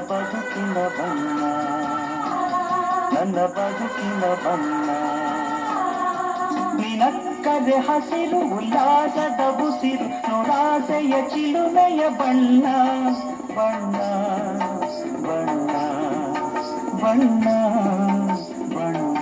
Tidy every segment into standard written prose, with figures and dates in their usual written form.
ಬದುಕಿನ ಬಣ್ಣ ನನ್ನ ಬದುಕಿನ ಬಣ್ಣ ನಿನಕ್ಕರೆ ಹಸಿರು ಉಲ್ಲಾಸದ ಉಸಿರು ನೋಡಾಸೆಯ ಚಿಲುಮೆಯ ಬಣ್ಣ ಬಣ್ಣ ಬಣ್ಣ ಬಣ್ಣ ಬಣ್ಣ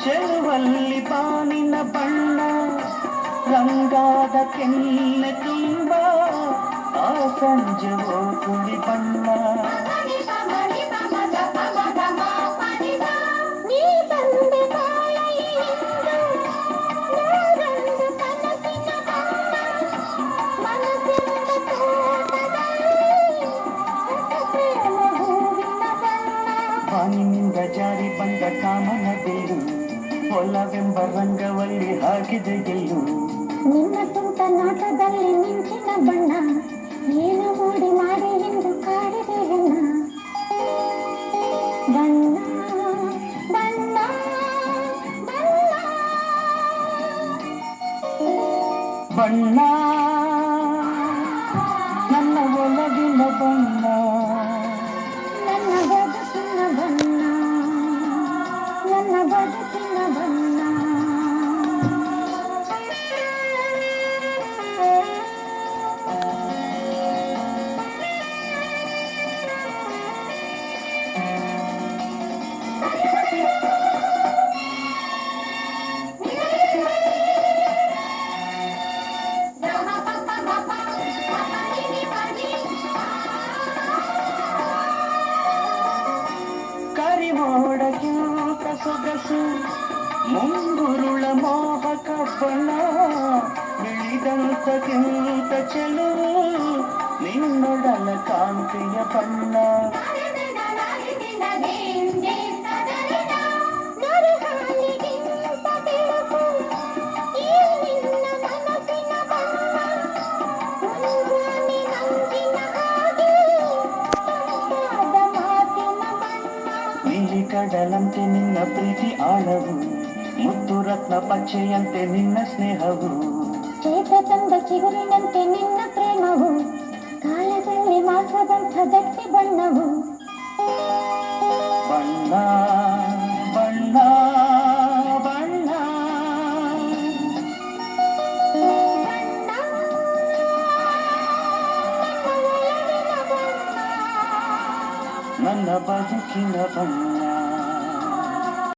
ಚೆಲುವಲ್ಲಿ ಬಾನಿನ ಬಣ್ಣ ರಂಗಾದ ಕೆನ್ನೆ ತುಂಬ ಆ ಸಂಜೆವೋ ಕುಳಿ ಬಣ್ಣ ಬಾನಿನಿಂದ ಜಾರಿ ಬಂದ ಕಾಮನ ಬಿಲ್ಲು ಒಲವೆಂಬ ರಂಗವಲ್ಲಿ ಹಾಕಿದೆ ಗೆಲ್ಲು ನಿನ್ನ ತುಂಟ ನೋಟದಲ್ಲಿ ಮಿಂಚಿನ ಬಣ್ಣ ಏನು ಮೂಡಿ ಮಾಡಿ ಎಂದು ಕಾಡಿದೆ ಹೆಣ್ಣ ಬಣ್ಣ ಬಣ್ಣ ಬಣ್ಣ ಬಣ್ಣ ನನ್ನ ಒಲವಿನ ಬಣ್ಣ ನನ್ನ ಬದುಕಿನ ಬಣ್ಣ ನನ್ನ ಬದುಕಿನ ಬಣ್ಣ ಕರಿಮೋಡಕ್ಕಿಂತ ಸೊಗಸು ಮುಂಗುರುಳ ಮೋಹಕ ಬಣ್ಣ ಬಿಳಿದಂತಕ್ಕಿಂತ ಚೆಲುವು ನಿನ್ನೊಡಲ ಕಾಂತಿಯ ಬಣ್ಣ ಕಡಲಂತೆ ನಿನ್ನ ಪ್ರೀತಿ ಆಳವು ಮುತ್ತು ರತ್ನ ಪಚ್ಚೆಯಂತೆ ನಿನ್ನ ಸ್ನೇಹವು ಚೇತ ತಂದ ಚಿಗುರಿನಂತೆ ನಿನ್ನ ಪ್ರೇಮವು ಕಾಲದಲ್ಲಿ ಮಾಸದಂಥ ಗಟ್ಟಿ ಬಣ್ಣವು ಬಣ್ಣ ಬಣ್ಣ ಬಣ್ಣ ನನ್ನ ಬದುಕಿನ ಬಣ್ಣ